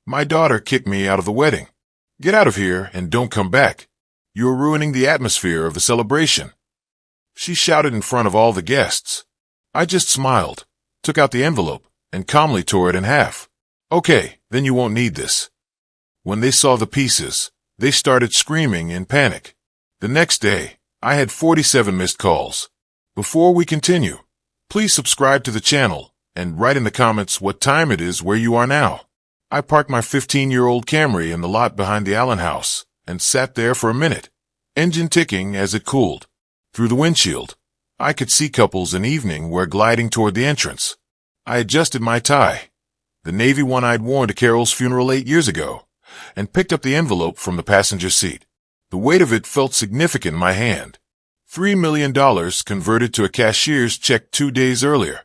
My daughter kicked me out of the wedding. Get out of here and don't come back. You're ruining the atmosphere of the celebration. She shouted in front of all the guests. I just smiled, took out the envelope, and calmly tore it in half. Okay, then you won't need this. When they saw the pieces, they started screaming in panic. The next day, I had 47 missed calls. Before we continue, please subscribe to the channel and write in the comments what time it is where you are now. I parked my 15-year-old Camry in the lot behind the Allen house and sat there for a minute, engine ticking as it cooled. Through the windshield, I could see couples in evening wear gliding toward the entrance. I adjusted my tie, the navy one I'd worn to Carol's funeral 8 years ago, and picked up the envelope from the passenger seat. The weight of it felt significant in my hand. $3 million converted to a cashier's check 2 days earlier.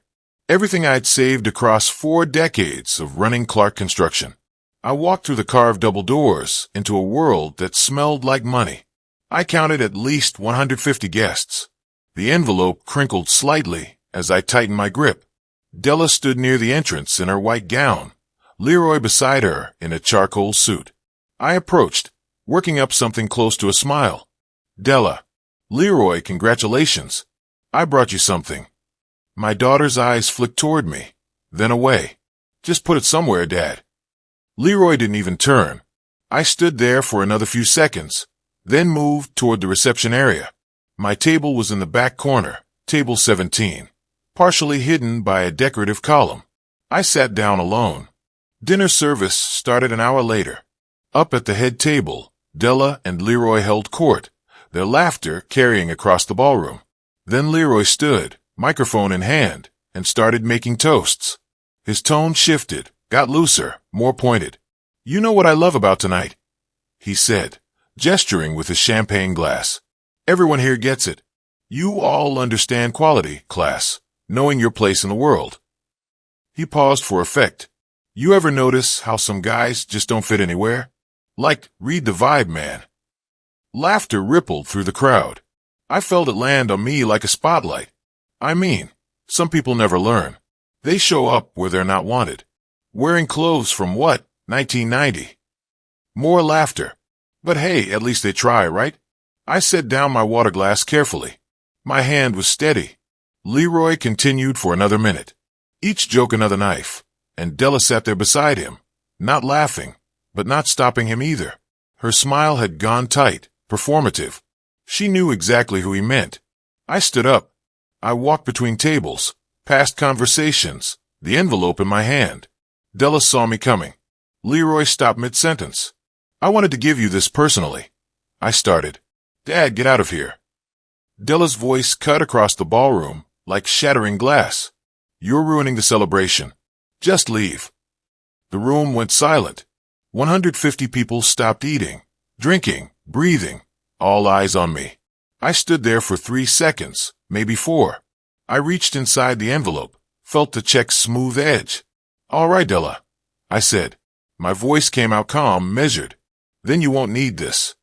Everything I'd saved across 4 decades of running Clark construction. I walked through the carved double doors into a world that smelled like money. I counted at least 150 guests. The envelope crinkled slightly as I tightened my grip. Della stood near the entrance in her white gown, Leroy beside her in a charcoal suit. I approached, working up something close to a smile. Della. Leroy, congratulations. I brought you something. My daughter's eyes flicked toward me, then away. Just put it somewhere, Dad. Leroy didn't even turn. I stood there for another few seconds, then moved toward the reception area. My table was in the back corner, table 17, partially hidden by a decorative column. I sat down alone. Dinner service started an hour later. Up at the head table, Della and Leroy held court, their laughter carrying across the ballroom. Then Leroy stood, microphone in hand, and started making toasts. His tone shifted, got looser, more pointed. You know what I love about tonight? He said, gesturing with his champagne glass. Everyone here gets it. You all understand quality, class, knowing your place in the world. He paused for effect. You ever notice how some guys just don't fit anywhere? Like, read the vibe, man. Laughter rippled through the crowd. I felt it land on me like a spotlight. I mean, some people never learn. They show up where they're not wanted. Wearing clothes from what, 1990? More laughter. But hey, at least they try, right? I set down my water glass carefully. My hand was steady. Leroy continued for another minute. Each joke another knife, and Della sat there beside him, not laughing, but not stopping him either. Her smile had gone tight, performative. She knew exactly who he meant. I stood up. I walked between tables, past conversations, the envelope in my hand. Della saw me coming. Leroy stopped mid-sentence. I wanted to give you this personally. I started. Dad, get out of here. Della's voice cut across the ballroom like shattering glass. You're ruining the celebration. Just leave. The room went silent. 150 people stopped eating, drinking, breathing, all eyes on me. I stood there for 3 seconds, maybe 4. I reached inside the envelope, felt the check's smooth edge. All right, Della, I said. My voice came out calm, measured. Then you won't need this.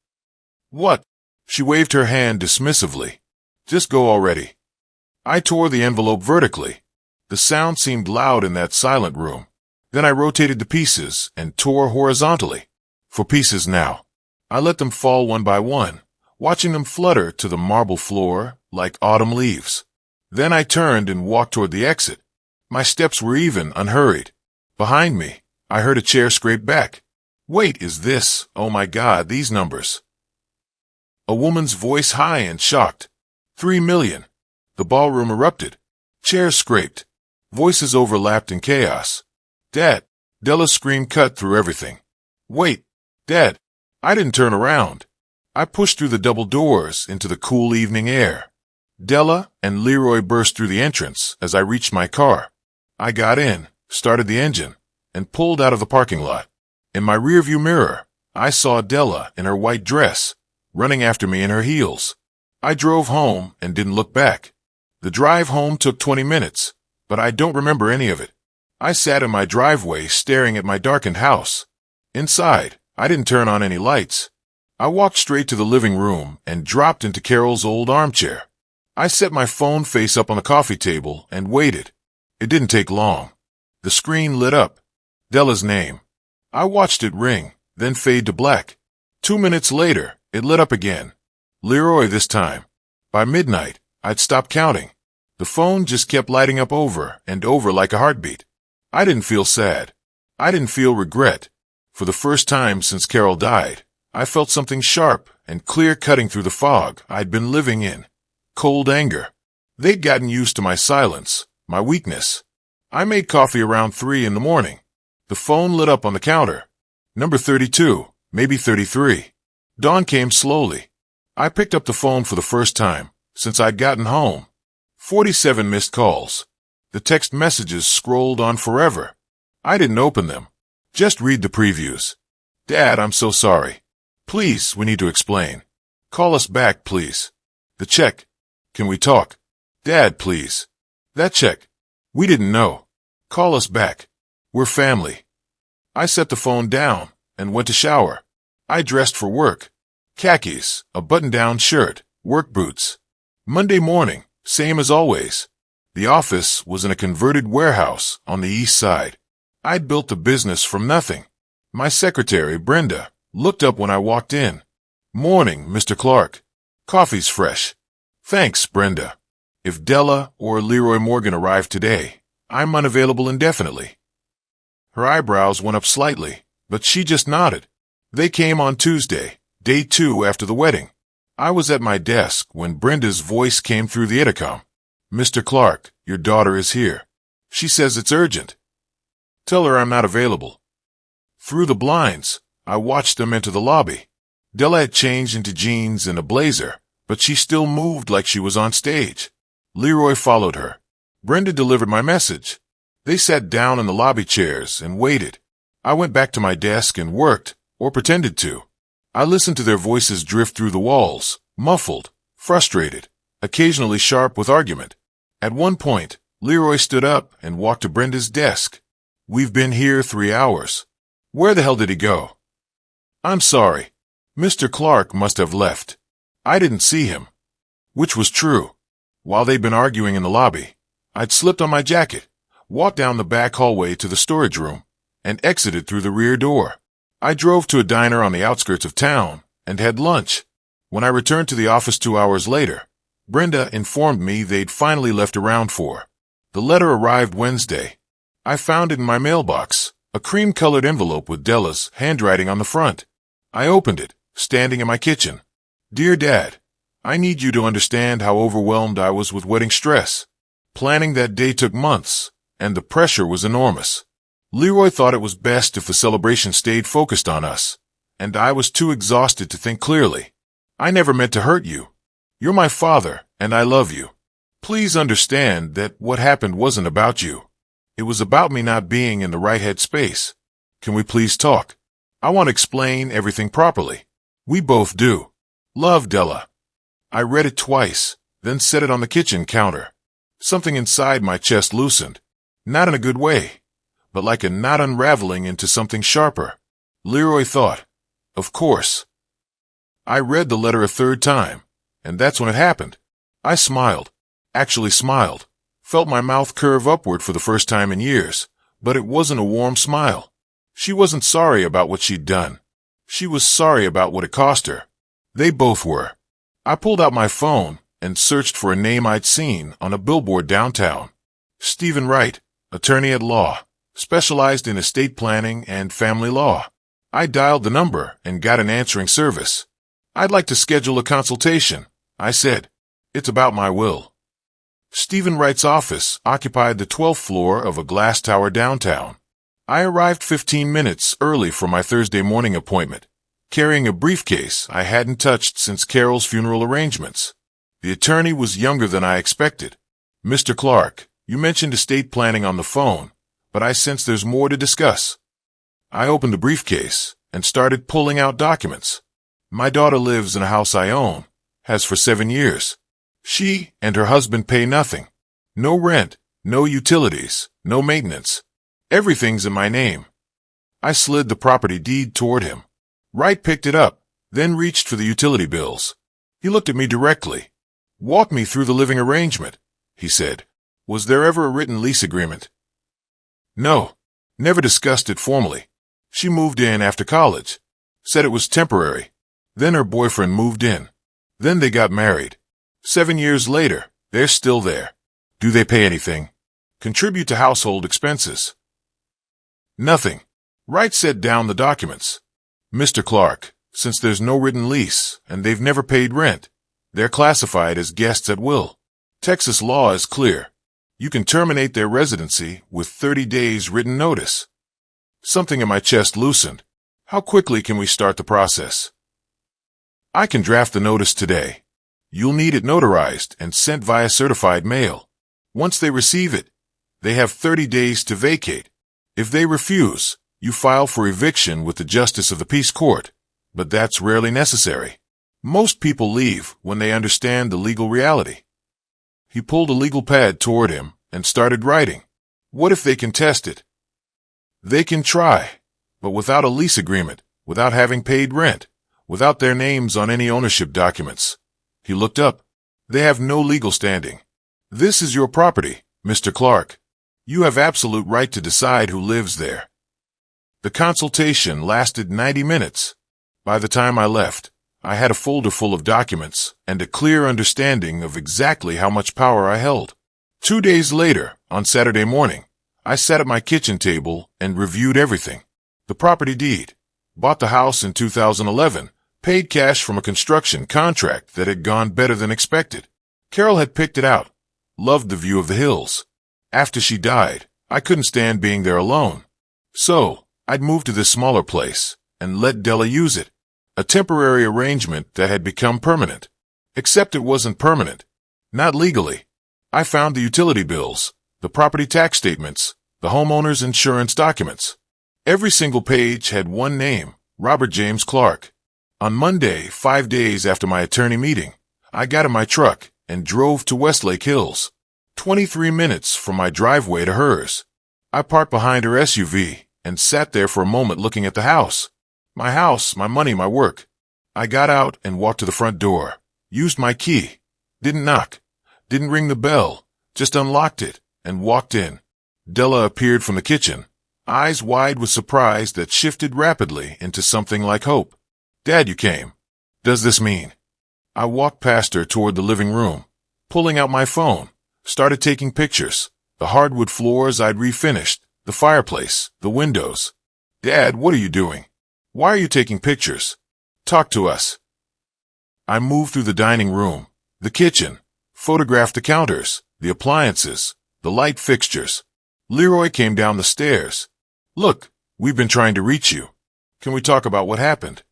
What? She waved her hand dismissively. Just go already. I tore the envelope vertically. The sound seemed loud in that silent room. Then I rotated the pieces and tore horizontally. 4 pieces now. I let them fall one by one, watching them flutter to the marble floor like autumn leaves. Then I turned and walked toward the exit. My steps were even, unhurried. Behind me, I heard a chair scrape back. Wait, is this? Oh my God, these numbers. A woman's voice high and shocked. 3 million. The ballroom erupted. Chairs scraped. Voices overlapped in chaos. Dad. Della's scream cut through everything. Wait, Dad. I didn't turn around. I pushed through the double doors into the cool evening air. Della and Leroy burst through the entrance as I reached my car. I got in, started the engine, and pulled out of the parking lot. In my rearview mirror, I saw Della in her white dress, running after me in her heels. I drove home and didn't look back. The drive home took 20 minutes, but I don't remember any of it. I sat in my driveway staring at my darkened house. Inside, I didn't turn on any lights. I walked straight to the living room and dropped into Carol's old armchair. I set my phone face up on the coffee table and waited. It didn't take long. The screen lit up. Della's name. I watched it ring, then fade to black. 2 minutes later, it lit up again. Leroy this time. By midnight, I'd stopped counting. The phone just kept lighting up over and over like a heartbeat. I didn't feel sad. I didn't feel regret. For the first time since Carol died, I felt something sharp and clear cutting through the fog I'd been living in. Cold anger. They'd gotten used to my silence, my weakness. I made coffee around 3 in the morning. The phone lit up on the counter. Number 32, maybe 33. Dawn came slowly. I picked up the phone for the first time since I'd gotten home. 47 missed calls. The text messages scrolled on forever. I didn't open them. Just read the previews. Dad, I'm so sorry. Please, we need to explain. Call us back, please. The check. Can we talk? Dad, please. That check. We didn't know. Call us back. We're family. I set the phone down and went to shower. I dressed for work. Khakis, a button-down shirt, work boots. Monday morning, same as always. The office was in a converted warehouse on the east side. I'd built the business from nothing. My secretary, Brenda, looked up when I walked in. Morning, Mr. Clark. Coffee's fresh. Thanks, Brenda. If Della or Leroy Morgan arrive today, I'm unavailable indefinitely. Her eyebrows went up slightly, but she just nodded. They came on Tuesday, day 2 after the wedding. I was at my desk when Brenda's voice came through the intercom. Mr. Clark, your daughter is here. She says it's urgent. Tell her I'm not available. Through the blinds, I watched them enter the lobby. Della had changed into jeans and a blazer, but she still moved like she was on stage. Leroy followed her. Brenda delivered my message. They sat down in the lobby chairs and waited. I went back to my desk and worked, or pretended to. I listened to their voices drift through the walls, muffled, frustrated, occasionally sharp with argument. At one point, Leroy stood up and walked to Brenda's desk. We've been here 3 hours. Where the hell did he go? I'm sorry. Mr. Clark must have left. I didn't see him. Which was true. While they'd been arguing in the lobby, I'd slipped on my jacket, walked down the back hallway to the storage room, and exited through the rear door. I drove to a diner on the outskirts of town and had lunch. When I returned to the office 2 hours later, Brenda informed me they'd finally left around for. The letter arrived Wednesday. I found it in my mailbox, a cream-colored envelope with Della's handwriting on the front. I opened it, standing in my kitchen. Dear Dad, I need you to understand how overwhelmed I was with wedding stress. Planning that day took months, and the pressure was enormous. Leroy thought it was best if the celebration stayed focused on us, and I was too exhausted to think clearly. I never meant to hurt you. You're my father, and I love you. Please understand that what happened wasn't about you. It was about me not being in the right headspace. Can we please talk? I want to explain everything properly. We both do. Love, Della. I read it twice, then set it on the kitchen counter. Something inside my chest loosened. Not in a good way, but like a knot unraveling into something sharper. Leroy thought, of course. I read the letter a third time, and that's when it happened. I smiled, actually smiled, felt my mouth curve upward for the first time in years, but it wasn't a warm smile. She wasn't sorry about what she'd done. She was sorry about what it cost her. They both were. I pulled out my phone and searched for a name I'd seen on a billboard downtown. Stephen Wright, attorney at law, specialized in estate planning and family law. I dialed the number and got an answering service. I'd like to schedule a consultation, I said. It's about my will. Stephen Wright's office occupied the 12th floor of a glass tower downtown. I arrived 15 minutes early for my Thursday morning appointment, carrying a briefcase I hadn't touched since Carol's funeral arrangements. The attorney was younger than I expected. Mr. Clark, you mentioned estate planning on the phone, but I sense there's more to discuss. I opened the briefcase and started pulling out documents. My daughter lives in a house I own, has for 7 years. She and her husband pay nothing. No rent, no utilities, no maintenance. Everything's in my name. I slid the property deed toward him. Wright picked it up, then reached for the utility bills. He looked at me directly. Walk me through the living arrangement, he said. Was there ever a written lease agreement? No, never discussed it formally. She moved in after college. Said it was temporary. Then her boyfriend moved in. Then they got married. 7 years later, they're still there. Do they pay anything? Contribute to household expenses? Nothing. Wright set down the documents. Mr. Clark, since there's no written lease and they've never paid rent, they're classified as guests at will. Texas law is clear. You can terminate their residency with 30 days written notice. Something in my chest loosened. How quickly can we start the process? I can draft the notice today. You'll need it notarized and sent via certified mail. Once they receive it, they have 30 days to vacate. If they refuse, you file for eviction with the Justice of the Peace Court, but that's rarely necessary. Most people leave when they understand the legal reality. He pulled a legal pad toward him and started writing. What if they contest it? They can try, but without a lease agreement, without having paid rent, without their names on any ownership documents. He looked up. They have no legal standing. This is your property, Mr. Clark. You have absolute right to decide who lives there. The consultation lasted 90 minutes. By the time I left, I had a folder full of documents and a clear understanding of exactly how much power I held. 2 days later, on Saturday morning, I sat at my kitchen table and reviewed everything. The property deed. Bought the house in 2011. Paid cash from a construction contract that had gone better than expected. Carol had picked it out. Loved the view of the hills. After she died, I couldn't stand being there alone. So, I'd moved to this smaller place and let Della use it. A temporary arrangement that had become permanent. Except it wasn't permanent. Not legally. I found the utility bills, the property tax statements, the homeowner's insurance documents. Every single page had one name, Robert James Clark. On Monday, 5 days after my attorney meeting, I got in my truck and drove to Westlake Hills. 23 minutes from my driveway to hers. I parked behind her SUV and sat there for a moment looking at the house. My house, my money, my work. I got out and walked to the front door. Used my key. Didn't knock. Didn't ring the bell. Just unlocked it and walked in. Della appeared from the kitchen, eyes wide with surprise that shifted rapidly into something like hope. Dad, you came. Does this mean? I walked past her toward the living room, pulling out my phone, started taking pictures. The hardwood floors I'd refinished, the fireplace, the windows. Dad, what are you doing? Why are you taking pictures? Talk to us. I moved through the dining room, the kitchen, photographed the counters, the appliances, the light fixtures. Leroy came down the stairs. Look, we've been trying to reach you. Can we talk about what happened?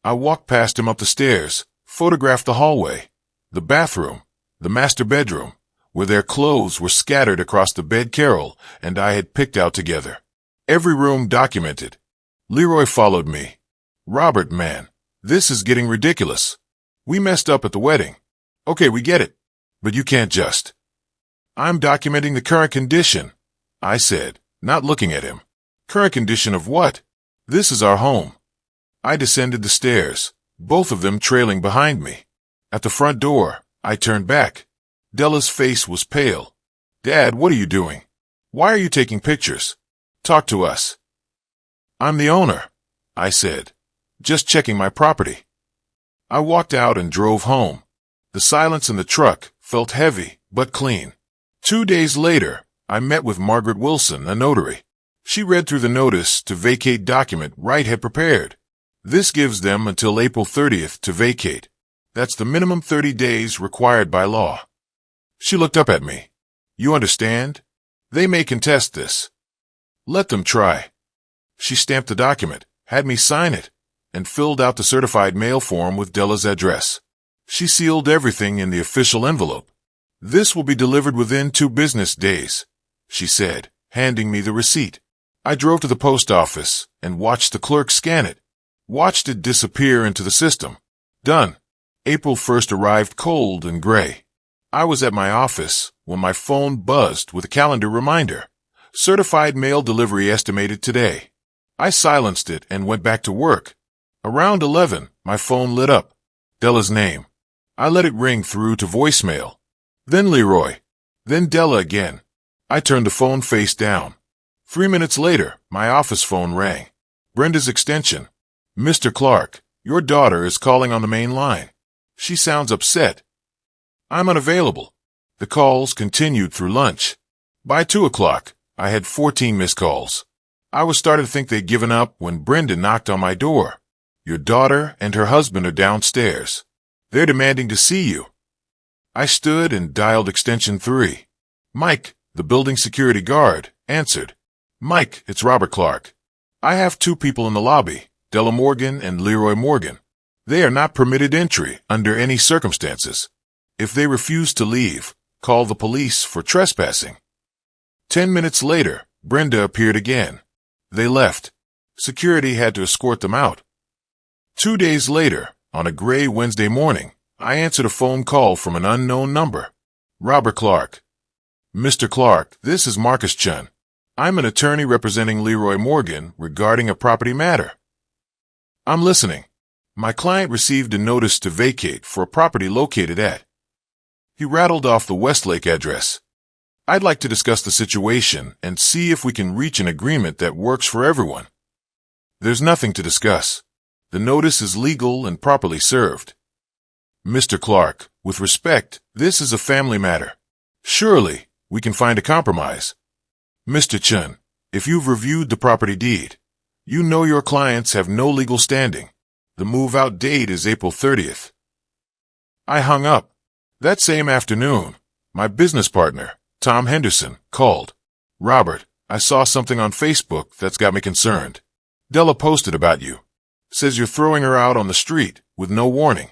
I walked past him up the stairs, photographed the hallway, the bathroom, the master bedroom, where their clothes were scattered across the bed Carol and I had picked out together. Every room documented. Leroy followed me. Robert, man, this is getting ridiculous. We messed up at the wedding. Okay, we get it. But you can't just. I'm documenting the current condition, I said, not looking at him. Current condition of what? This is our home. I descended the stairs, both of them trailing behind me. At the front door, I turned back. Della's face was pale. Dad, what are you doing? Why are you taking pictures? Talk to us. I'm the owner, I said, just checking my property. I walked out and drove home. The silence in the truck felt heavy, but clean. 2 days later, I met with Margaret Wilson, a notary. She read through the notice to vacate document Wright had prepared. This gives them until April 30th to vacate. That's the minimum 30 days required by law. She looked up at me. You understand? They may contest this. Let them try. She stamped the document, had me sign it, and filled out the certified mail form with Della's address. She sealed everything in the official envelope. This will be delivered within 2 business days, she said, handing me the receipt. I drove to the post office and watched the clerk scan it. Watched it disappear into the system. Done. April 1st arrived cold and gray. I was at my office when my phone buzzed with a calendar reminder. Certified mail delivery estimated today. I silenced it and went back to work. Around 11, my phone lit up. Della's name. I let it ring through to voicemail. Then Leroy. Then Della again. I turned the phone face down. 3 minutes later, my office phone rang. Brenda's extension. Mr. Clark, your daughter is calling on the main line. She sounds upset. I'm unavailable. The calls continued through lunch. By 2 o'clock, I had 14 missed calls. I was starting to think they'd given up when Brenda knocked on my door. Your daughter and her husband are downstairs. They're demanding to see you. I stood and dialed extension 3. Mike, the building security guard, answered. Mike, it's Robert Clark. I have 2 people in the lobby, Della Morgan and Leroy Morgan. They are not permitted entry under any circumstances. If they refuse to leave, call the police for trespassing. 10 minutes later, Brenda appeared again. They left. Security had to escort them out. 2 days later, on a gray Wednesday morning, I answered a phone call from an unknown number. Robert Clark. Mr. Clark, this is Marcus Chun. I'm an attorney representing Leroy Morgan regarding a property matter. I'm listening. My client received a notice to vacate for a property located at. He rattled off the Westlake address. I'd like to discuss the situation and see if we can reach an agreement that works for everyone. There's nothing to discuss. The notice is legal and properly served. Mr. Clark, with respect, this is a family matter. Surely, we can find a compromise. Mr. Chun, if you've reviewed the property deed, you know your clients have no legal standing. The move-out date is April 30th. I hung up. That same afternoon, my business partner, Tom Henderson, called. Robert, I saw something on Facebook that's got me concerned. Della posted about you. Says you're throwing her out on the street with no warning.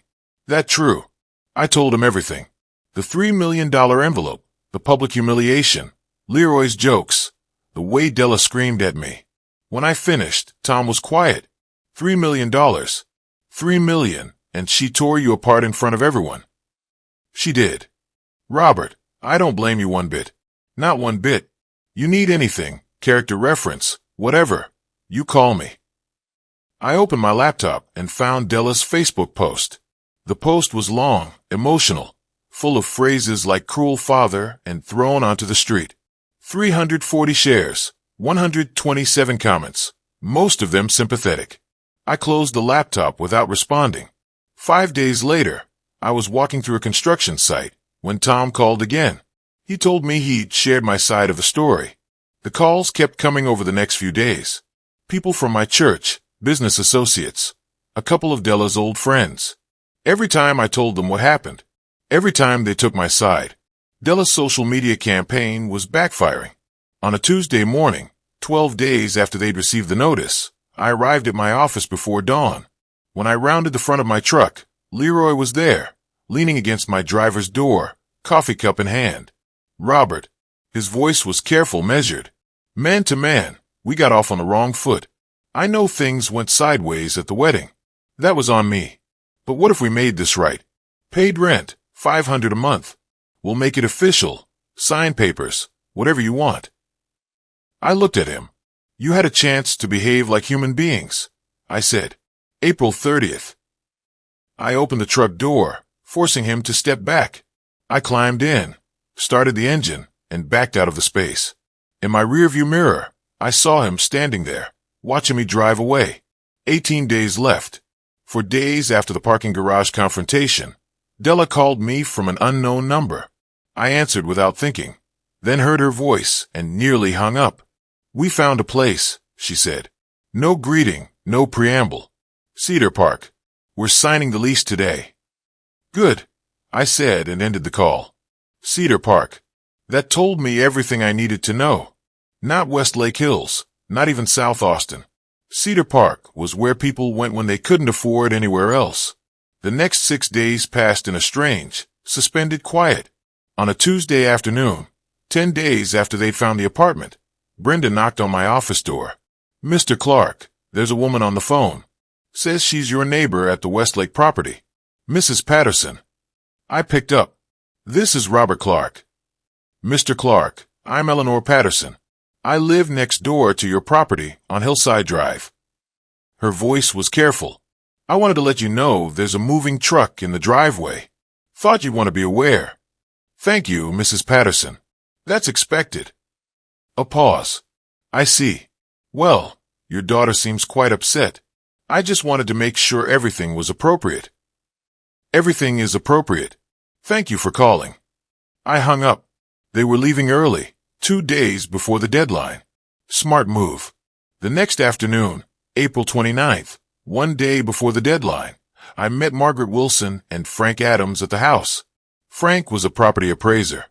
That true? I told him everything. The $3 million envelope, the public humiliation, Leroy's jokes, the way Della screamed at me. When I finished, Tom was quiet. $3 million. $3 million, and she tore you apart in front of everyone. She did. Robert, I don't blame you one bit. Not one bit. You need anything, character reference, whatever, you call me. I opened my laptop and found Della's Facebook post. The post was long, emotional, full of phrases like cruel father and thrown onto the street. 340 shares, 127 comments, most of them sympathetic. I closed the laptop without responding. 5 days later, I was walking through a construction site when Tom called again. He told me he'd shared my side of the story. The calls kept coming over the next few days. People from my church, business associates, a couple of Della's old friends. Every time I told them what happened, every time they took my side, Della's social media campaign was backfiring. On a Tuesday morning, 12 days after they'd received the notice, I arrived at my office before dawn. When I rounded the front of my truck, Leroy was there, leaning against my driver's door, coffee cup in hand. Robert. His voice was careful, measured. Man to man, we got off on the wrong foot. I know things went sideways at the wedding. That was on me. But what if we made this right? Paid rent, $500 a month. We'll make it official. Sign papers, whatever you want. I looked at him. You had a chance to behave like human beings, I said. April 30th. I opened the truck door, forcing him to step back. I climbed in, started the engine, and backed out of the space. In my rearview mirror, I saw him standing there, watching me drive away. 18 days left. For days after the parking garage confrontation, Della called me from an unknown number. I answered without thinking, then heard her voice and nearly hung up. We found a place, she said. No greeting, no preamble. Cedar Park. We're signing the lease today. Good, I said and ended the call. Cedar Park. That told me everything I needed to know. Not Westlake Hills, not even South Austin. Cedar Park was where people went when they couldn't afford anywhere else. The next 6 days passed in a strange, suspended quiet. On a Tuesday afternoon, 10 days after they'd found the apartment, Brenda knocked on my office door. Mr. Clark, there's a woman on the phone. Says she's your neighbor at the Westlake property. Mrs. Patterson. I picked up. This is Robert Clark. Mr. Clark, I'm Eleanor Patterson. I live next door to your property on Hillside Drive. Her voice was careful. I wanted to let you know there's a moving truck in the driveway. Thought you'd want to be aware. Thank you, Mrs. Patterson. That's expected. A pause. I see. Well, your daughter seems quite upset. I just wanted to make sure everything was appropriate. Everything is appropriate. Thank you for calling. I hung up. They were leaving early, 2 days before the deadline. Smart move. The next afternoon, April 29th, 1 day before the deadline, I met Margaret Wilson and Frank Adams at the house. Frank was a property appraiser.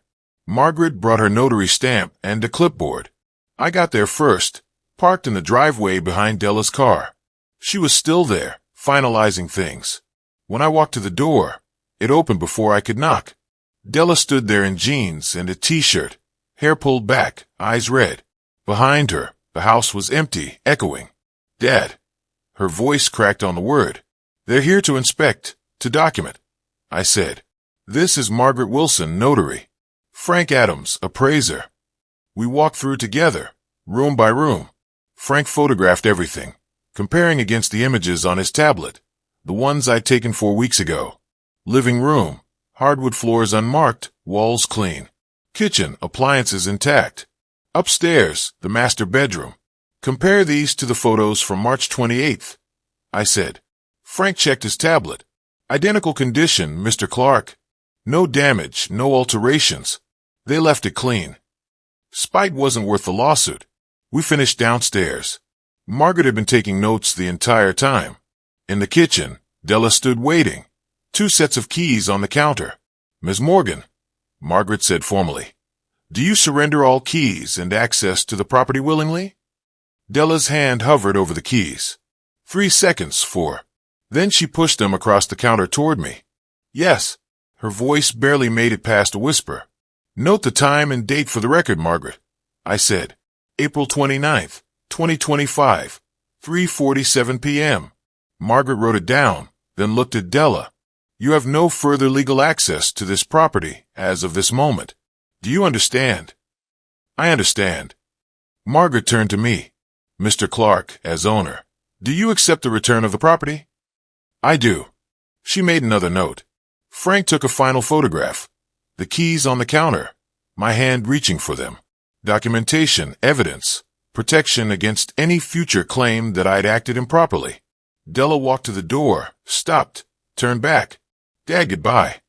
Margaret brought her notary stamp and a clipboard. I got there first, parked in the driveway behind Della's car. She was still there, finalizing things. When I walked to the door, it opened before I could knock. Della stood there in jeans and a t-shirt, hair pulled back, eyes red. Behind her, the house was empty, echoing. Dad. Her voice cracked on the word. They're here to inspect, to document. I said. This is Margaret Wilson, notary. Frank Adams, appraiser. We walked through together, room by room. Frank photographed everything, comparing against the images on his tablet, the ones I'd taken 4 weeks ago. Living room, hardwood floors unmarked, walls clean. Kitchen, appliances intact. Upstairs, the master bedroom. Compare these to the photos from March 28th. I said. Frank checked his tablet. Identical condition, Mr. Clark. No damage, no alterations. They left it clean. Spite wasn't worth the lawsuit. We finished downstairs. Margaret had been taking notes the entire time. In the kitchen, Della stood waiting. 2 sets of keys on the counter. Ms. Morgan, Margaret said formally, do you surrender all keys and access to the property willingly? Della's hand hovered over the keys. 3 seconds, 4. Then she pushed them across the counter toward me. Yes. Her voice barely made it past a whisper. Note the time and date for the record, Margaret. I said. April 29th, 2025, 3:47 p.m. Margaret wrote it down, then looked at Della. You have no further legal access to this property as of this moment. Do you understand? I understand. Margaret turned to me. Mr. Clark, as owner, do you accept the return of the property? I do. She made another note. Frank took a final photograph. The keys on the counter. My hand reaching for them. Documentation, evidence, protection against any future claim that I'd acted improperly. Della walked to the door, stopped, turned back. Dad, goodbye.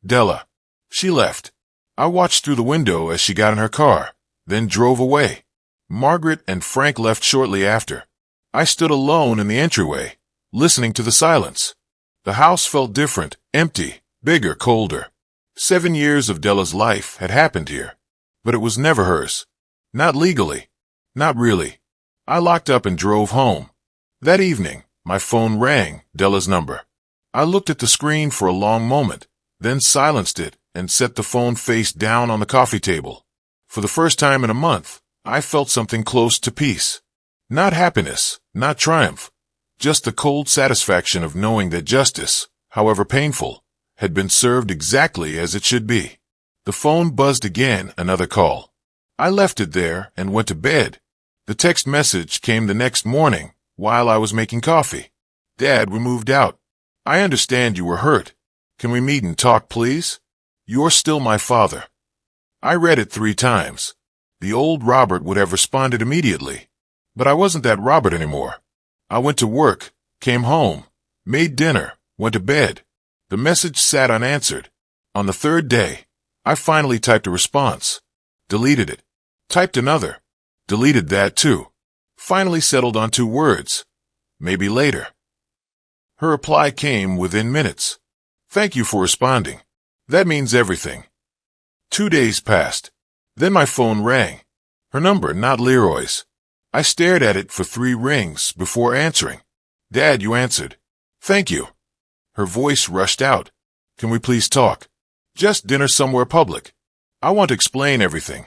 Della. She left. I watched through the window as she got in her car, then drove away. Margaret and Frank left shortly after. I stood alone in the entryway, listening to the silence. The house felt different, empty, bigger, colder. 7 years of Della's life had happened here, but it was never hers. Not legally. Not really. I locked up and drove home. That evening, my phone rang, Della's number. I looked at the screen for a long moment, then silenced it and set the phone face down on the coffee table. For the first time in a month, I felt something close to peace. Not happiness, not triumph, just the cold satisfaction of knowing that justice, however painful, had been served exactly as it should be. The phone buzzed again, another call. I left it there and went to bed. The text message came the next morning while I was making coffee. Dad, we moved out. I understand you were hurt. Can we meet and talk, please? You're still my father. I read it 3 times. The old Robert would have responded immediately, but I wasn't that Robert anymore. I went to work, came home, made dinner, went to bed. The message sat unanswered. On the 3rd day, I finally typed a response. Deleted it. Typed another. Deleted that too. Finally settled on 2 words. Maybe later. Her reply came within minutes. Thank you for responding. That means everything. 2 days passed. Then my phone rang. Her number, not Leroy's. I stared at it for 3 rings before answering. Dad, you answered. Thank you. Her voice rushed out. Can we please talk? Just dinner somewhere public. I want to explain everything.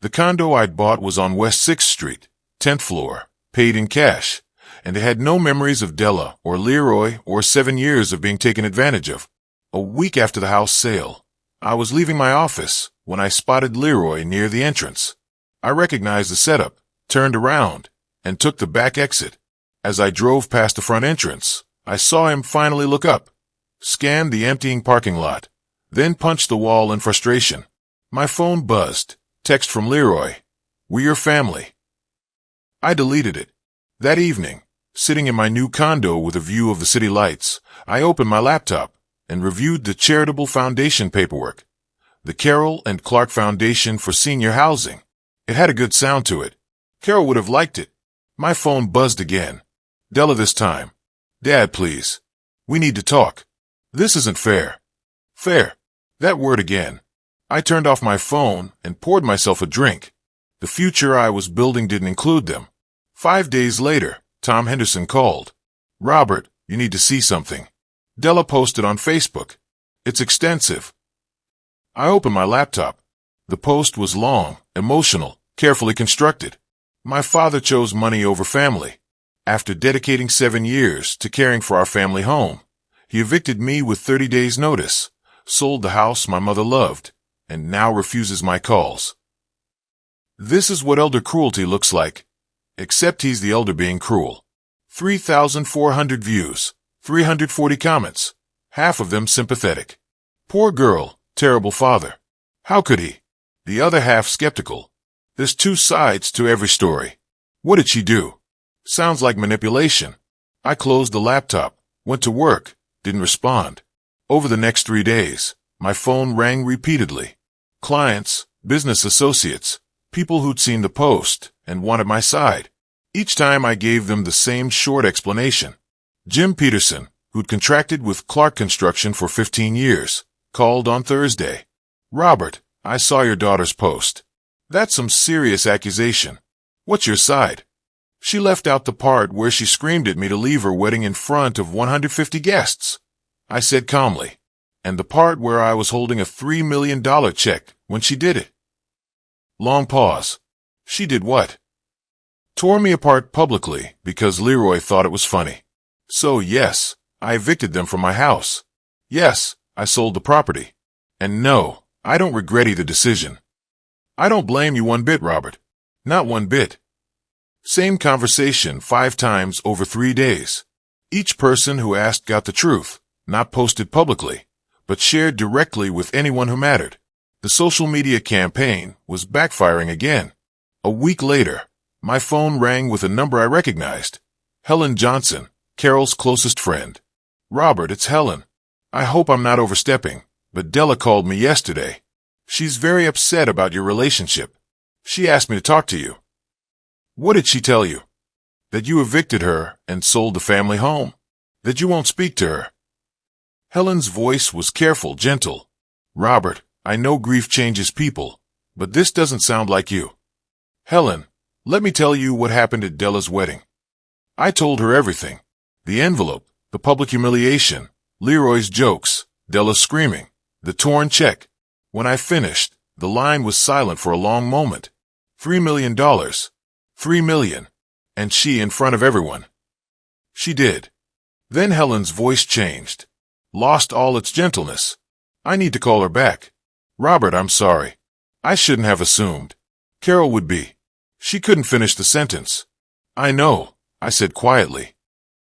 The condo I'd bought was on West 6th Street, 10th floor, paid in cash, and it had no memories of Della or Leroy or 7 years of being taken advantage of. A week after the house sale, I was leaving my office when I spotted Leroy near the entrance. I recognized the setup, turned around, and took the back exit. As I drove past the front entrance, I saw him finally look up, scanned the emptying parking lot, then punched the wall in frustration. My phone buzzed. Text from Leroy. We're your family. I deleted it. That evening, sitting in my new condo with a view of the city lights, I opened my laptop and reviewed the charitable foundation paperwork. The Carol and Clark Foundation for Senior Housing. It had a good sound to it. Carol would have liked it. My phone buzzed again. Della this time. Dad, please. We need to talk. This isn't fair. Fair. That word again. I turned off my phone and poured myself a drink. The future I was building didn't include them. 5 days later, Tom Henderson called. Robert, you need to see something. Della posted on Facebook. It's extensive. I opened my laptop. The post was long, emotional, carefully constructed. My father chose money over family. After dedicating 7 years to caring for our family home, he evicted me with 30 days' notice, sold the house my mother loved, and now refuses my calls. This is what elder cruelty looks like. Except he's the elder being cruel. 3,400 views, 340 comments, half of them sympathetic. Poor girl, terrible father. How could he? The other half skeptical. There's 2 sides to every story. What did she do? Sounds like manipulation. I closed the laptop, went to work, didn't respond. Over the next 3 days, my phone rang repeatedly. Clients, business associates, people who'd seen the post and wanted my side. Each time I gave them the same short explanation. Jim Peterson, who'd contracted with Clark Construction for 15 years, called on Thursday. Robert, I saw your daughter's post. That's some serious accusation. What's your side? She left out the part where she screamed at me to leave her wedding in front of 150 guests. I said calmly. And the part where I was holding a $3 million check when she did it. Long pause. She did what? Tore me apart publicly because Leroy thought it was funny. So yes, I evicted them from my house. Yes, I sold the property. And no, I don't regret either decision. I don't blame you one bit, Robert. Not one bit. Same conversation 5 times over 3 days. Each person who asked got the truth, not posted publicly, but shared directly with anyone who mattered. The social media campaign was backfiring again. A week later, my phone rang with a number I recognized. Helen Johnson, Carol's closest friend. Robert, it's Helen. I hope I'm not overstepping, but Della called me yesterday. She's very upset about your relationship. She asked me to talk to you. What did she tell you? That you evicted her and sold the family home. That you won't speak to her. Helen's voice was careful, gentle. Robert, I know grief changes people, but this doesn't sound like you. Helen, let me tell you what happened at Della's wedding. I told her everything. The envelope, the public humiliation, Leroy's jokes, Della's screaming, the torn check. When I finished, the line was silent for a long moment. $3 million. $3 million. And she in front of everyone. She did. Then Helen's voice changed. Lost all its gentleness. I need to call her back. Robert, I'm sorry. I shouldn't have assumed. Carol would be. She couldn't finish the sentence. I know, I said quietly.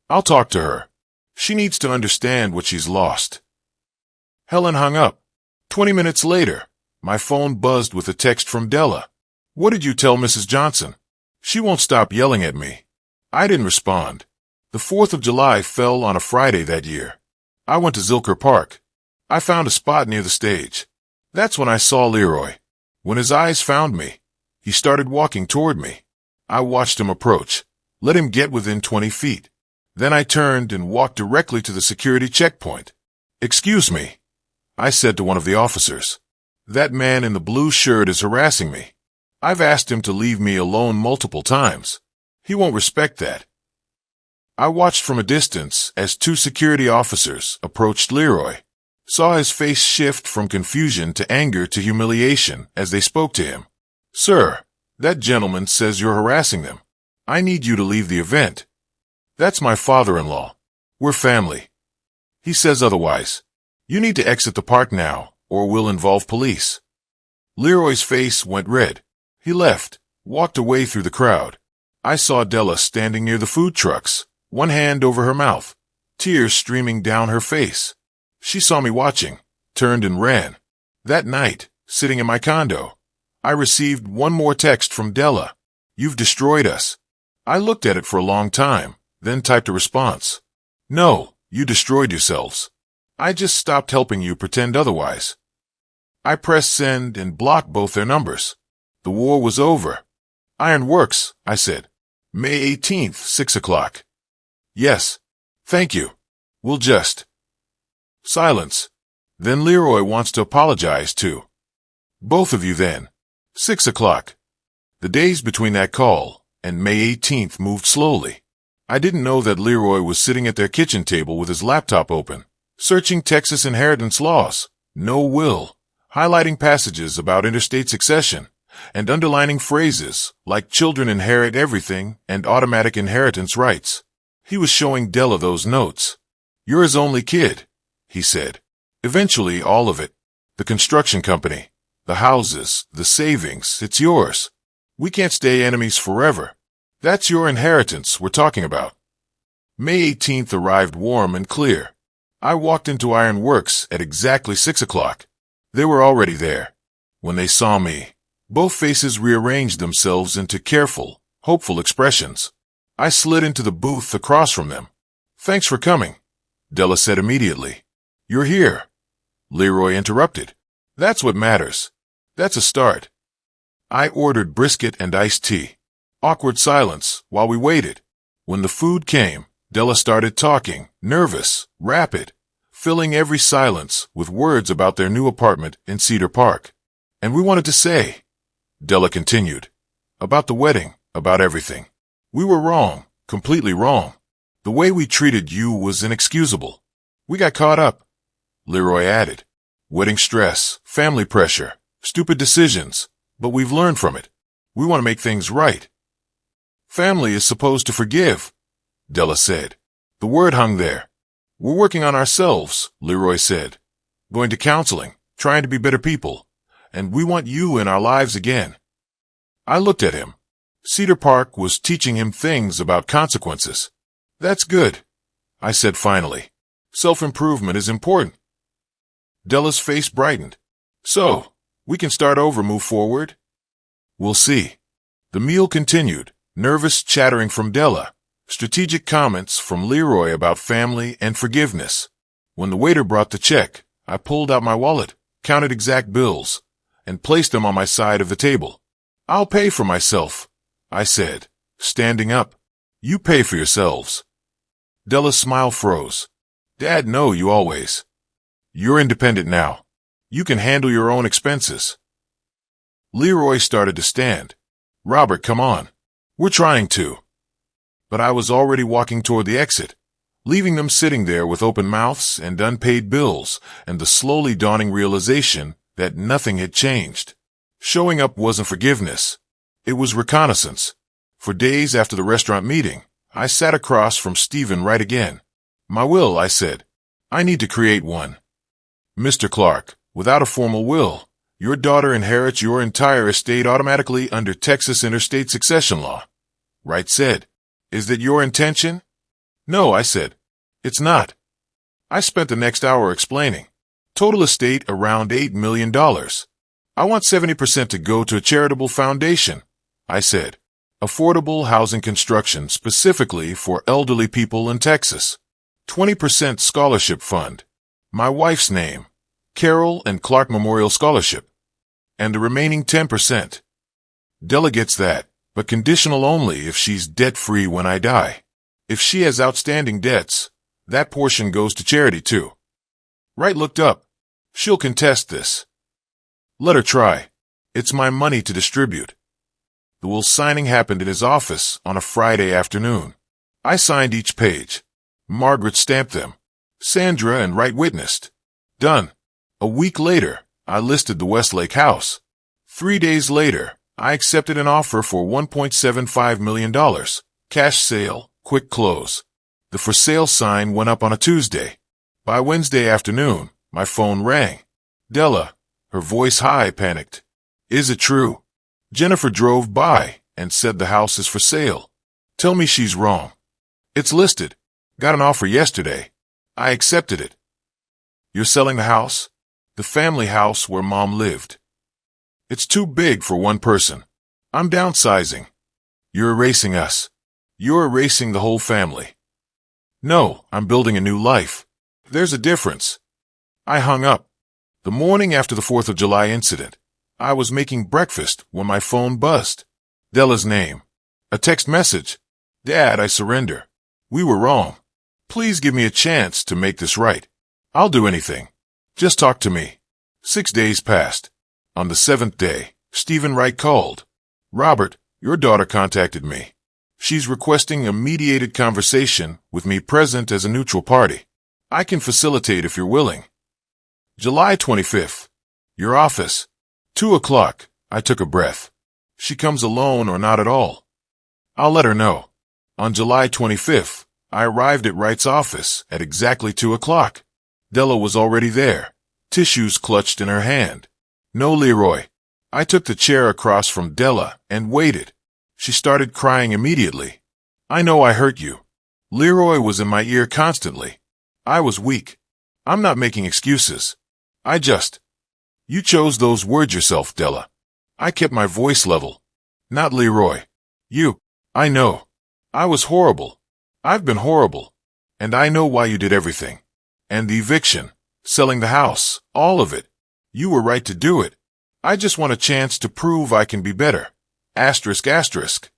I'll talk to her. She needs to understand what she's lost. Helen hung up. 20 minutes later, my phone buzzed with a text from Della. What did you tell Mrs. Johnson? She won't stop yelling at me. I didn't respond. The 4th of July fell on a Friday that year. I went to Zilker Park. I found a spot near the stage. That's when I saw Leroy. When his eyes found me, he started walking toward me. I watched him approach, let him get within 20 feet. Then I turned and walked directly to the security checkpoint. Excuse me, I said to one of the officers. That man in the blue shirt is harassing me. I've asked him to leave me alone multiple times. He won't respect that. I watched from a distance as 2 security officers approached Leroy, saw his face shift from confusion to anger to humiliation as they spoke to him. Sir, that gentleman says you're harassing them. I need you to leave the event. That's my father-in-law. We're family. He says otherwise. You need to exit the park now, or we'll involve police. Leroy's face went red. He left, walked away through the crowd. I saw Della standing near the food trucks, one hand over her mouth, tears streaming down her face. She saw me watching, turned and ran. That night, sitting in my condo, I received one more text from Della. You've destroyed us. I looked at it for a long time, then typed a response. No, you destroyed yourselves. I just stopped helping you pretend otherwise. I pressed send and blocked both their numbers. The war was over. Ironworks, I said. May 18th, 6 o'clock. Yes. Thank you. We'll just. Silence. Then Leroy wants to apologize too. Both of you then. 6 o'clock. The days between that call and May 18th moved slowly. I didn't know that Leroy was sitting at their kitchen table with his laptop open, searching Texas inheritance laws, no will, highlighting passages about interstate succession, and underlining phrases like children inherit everything and automatic inheritance rights. He was showing Della those notes. You're his only kid, he said. Eventually, all of it. The construction company, the houses, the savings, it's yours. We can't stay enemies forever. That's your inheritance we're talking about. May 18th arrived warm and clear. I walked into Ironworks at exactly 6 o'clock. They were already there. When they saw me, both faces rearranged themselves into careful, hopeful expressions. I slid into the booth across from them. Thanks for coming, Della said immediately. You're here. Leroy interrupted. That's what matters. That's a start. I ordered brisket and iced tea. Awkward silence while we waited. When the food came, Della started talking, nervous, rapid, filling every silence with words about their new apartment in Cedar Park. And we wanted to say, Della continued, about the wedding, about everything. We were wrong, completely wrong. The way we treated you was inexcusable. We got caught up, Leroy added. Wedding stress, family pressure, stupid decisions, but we've learned from it. We want to make things right. Family is supposed to forgive, Della said. The word hung there. We're working on ourselves, Leroy said. Going to counseling, trying to be better people, and we want you in our lives again. I looked at him. Cedar Park was teaching him things about consequences. That's good, I said finally. Self-improvement is important. Della's face brightened. So, we can start over, move forward? We'll see. The meal continued, nervous chattering from Della, strategic comments from Leroy about family and forgiveness. When the waiter brought the check, I pulled out my wallet, counted exact bills, and placed them on my side of the table. I'll pay for myself, I said, standing up. You pay for yourselves. Della's smile froze. Dad, no, you always. You're independent now. You can handle your own expenses. Leroy started to stand. Robert, come on. We're trying to. But I was already walking toward the exit, leaving them sitting there with open mouths and unpaid bills and the slowly dawning realization that nothing had changed. Showing up wasn't forgiveness. It was reconnaissance. For days after the restaurant meeting, I sat across from Stephen right again. My will, I said. I need to create one. Mr. Clark, without a formal will, your daughter inherits your entire estate automatically under Texas interstate succession law. Wright said. Is that your intention? No, I said. It's not. I spent the next hour explaining. Total estate around $8 million. I want 70% to go to a charitable foundation, I said. Affordable housing construction specifically for elderly people in Texas. 20% scholarship fund. My wife's name, Carol and Clark Memorial Scholarship. And the remaining 10%. Della gets that, but conditional only if she's debt-free when I die. If she has outstanding debts, that portion goes to charity too. Wright looked up. She'll contest this. Let her try. It's my money to distribute. The will signing happened in his office on a Friday afternoon. I signed each page. Margaret stamped them. Sandra and Wright witnessed. Done. A week later, I listed the Westlake house. 3 days later, I accepted an offer for $1.75 million. Cash sale, quick close. The for sale sign went up on a Tuesday. By Wednesday afternoon, my phone rang. Della, her voice high, panicked. Is it true? Jennifer drove by and said the house is for sale. Tell me she's wrong. It's listed. Got an offer yesterday. I accepted it. You're selling the house? The family house where Mom lived. It's too big for one person. I'm downsizing. You're erasing us. You're erasing the whole family. No, I'm building a new life. There's a difference. I hung up. The morning after the 4th of July incident, I was making breakfast when my phone buzzed. Della's name. A text message. Dad, I surrender. We were wrong. Please give me a chance to make this right. I'll do anything. Just talk to me. 6 days passed. On the 7th day, Stephen Wright called. Robert, your daughter contacted me. She's requesting a mediated conversation with me present as a neutral party. I can facilitate if you're willing. July 25th. Your office. 2 o'clock. I took a breath. She comes alone or not at all. I'll let her know. On July 25th, I arrived at Wright's office at exactly 2 o'clock. Della was already there, tissues clutched in her hand. No, Leroy. I took the chair across from Della and waited. She started crying immediately. I know I hurt you. Leroy was in my ear constantly. I was weak. I'm not making excuses. You chose those words yourself, Della. I kept my voice level. Not Leroy. I know. I was horrible. I've been horrible. And I know why you did everything. And the eviction, selling the house, all of it. You were right to do it. I just want a chance to prove I can be better. ***.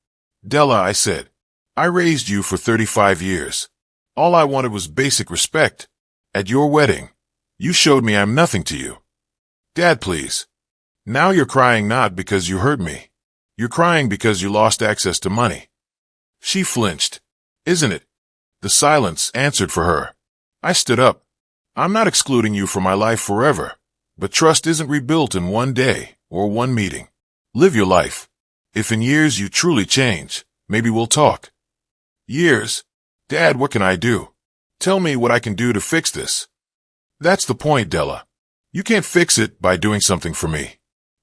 Della, I said. I raised you for 35 years. All I wanted was basic respect. At your wedding, you showed me I'm nothing to you. Dad, please. Now you're crying not because you hurt me. You're crying because you lost access to money. She flinched. Isn't it? The silence answered for her. I stood up. I'm not excluding you from my life forever, but trust isn't rebuilt in one day or one meeting. Live your life. If in years you truly change, maybe we'll talk. Years? Dad, what can I do? Tell me what I can do to fix this. That's the point, Della. You can't fix it by doing something for me.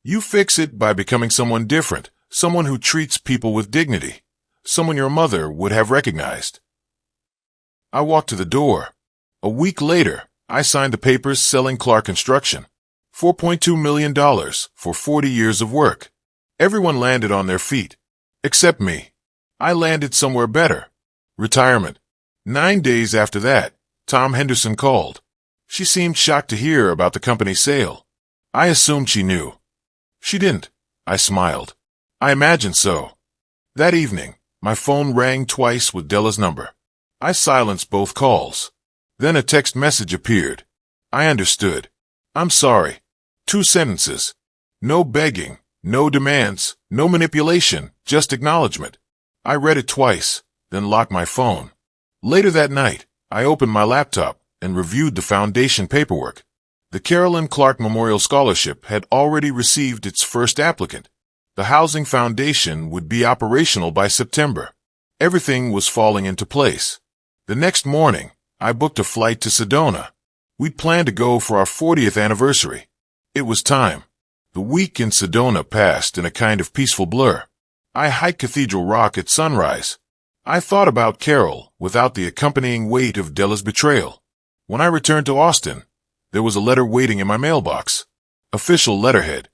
You fix it by becoming someone different, someone who treats people with dignity, someone your mother would have recognized. I walked to the door. A week later, I signed the papers selling Clark Construction. $4.2 million for 40 years of work. Everyone landed on their feet. Except me. I landed somewhere better. Retirement. 9 days after that, Tom Henderson called. She seemed shocked to hear about the company's sale. I assumed she knew. She didn't. I smiled. I imagined so. That evening, my phone rang twice with Della's number. I silenced both calls. Then a text message appeared. I understood. I'm sorry. 2 sentences. No begging. No demands, no manipulation, just acknowledgement. I read it twice, then locked my phone. Later that night, I opened my laptop and reviewed the foundation paperwork. The Carolyn Clark Memorial Scholarship had already received its first applicant. The housing foundation would be operational by September. Everything was falling into place. The next morning, I booked a flight to Sedona. We'd planned to go for our 40th anniversary. It was time. The week in Sedona passed in a kind of peaceful blur. I hiked Cathedral Rock at sunrise. I thought about Carol without the accompanying weight of Della's betrayal. When I returned to Austin, there was a letter waiting in my mailbox. Official letterhead.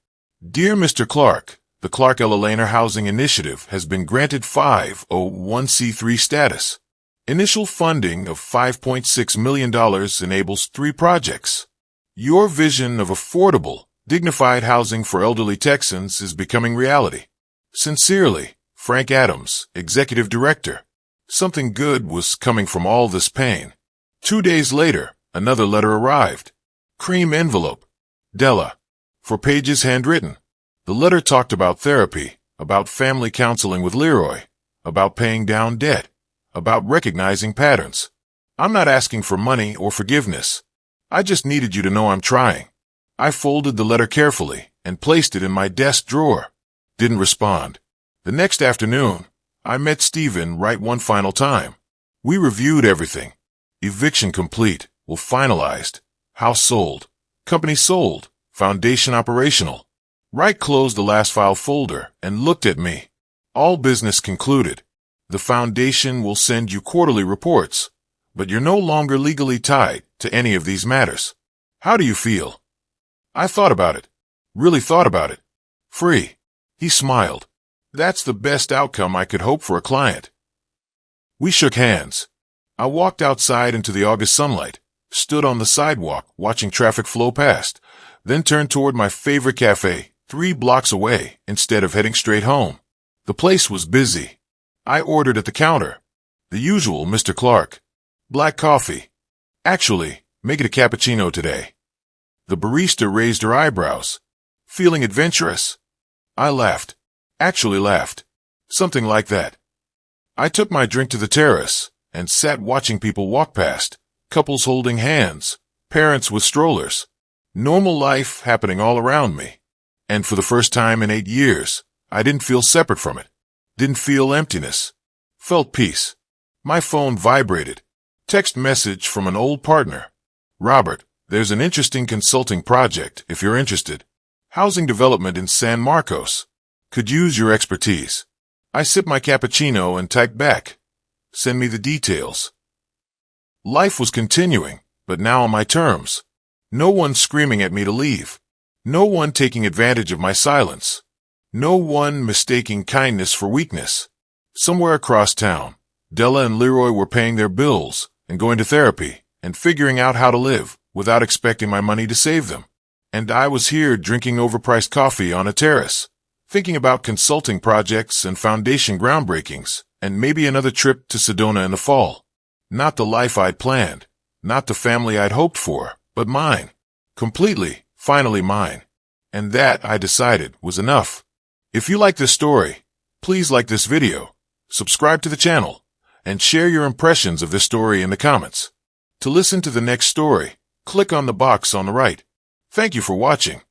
Dear Mr. Clark, the Clark Ella Lehner Housing Initiative has been granted 501c3 status. Initial funding of $5.6 million enables 3 projects. Your vision of affordable, dignified housing for elderly Texans is becoming reality. Sincerely, Frank Adams, Executive Director. Something good was coming from all this pain. 2 days later, another letter arrived. Cream envelope. Della. 4 pages handwritten. The letter talked about therapy, about family counseling with Leroy, about paying down debt, about recognizing patterns. I'm not asking for money or forgiveness. I just needed you to know I'm trying. I folded the letter carefully and placed it in my desk drawer. Didn't respond. The next afternoon, I met Stephen Wright one final time. We reviewed everything. Eviction complete, will finalized. House sold. Company sold. Foundation operational. Wright closed the last file folder and looked at me. All business concluded. The foundation will send you quarterly reports, but you're no longer legally tied to any of these matters. How do you feel? I thought about it. Really thought about it. Free. He smiled. That's the best outcome I could hope for a client. We shook hands. I walked outside into the August sunlight, stood on the sidewalk watching traffic flow past, then turned toward my favorite cafe, 3 blocks away, instead of heading straight home. The place was busy. I ordered at the counter. The usual, Mr. Clark. Black coffee. Actually, make it a cappuccino today. The barista raised her eyebrows. Feeling adventurous? I laughed. Actually laughed. Something like that. I took my drink to the terrace and sat watching people walk past, couples holding hands, parents with strollers. Normal life happening all around me. And for the first time in 8 years, I didn't feel separate from it. Didn't feel emptiness. Felt peace. My phone vibrated. Text message from an old partner. Robert, there's an interesting consulting project if you're interested. Housing development in San Marcos. Could use your expertise. I sipped my cappuccino and typed back. Send me the details. Life was continuing, but now on my terms. No one screaming at me to leave. No one taking advantage of my silence. No one mistaking kindness for weakness. Somewhere across town, Della and Leroy were paying their bills and going to therapy and figuring out how to live without expecting my money to save them. And I was here drinking overpriced coffee on a terrace, thinking about consulting projects and foundation groundbreakings, and maybe another trip to Sedona in the fall. Not the life I'd planned, not the family I'd hoped for, but mine. Completely, finally mine. And that, I decided, was enough. If you like this story, please like this video, subscribe to the channel, and share your impressions of this story in the comments. To listen to the next story, click on the box on the right. Thank you for watching.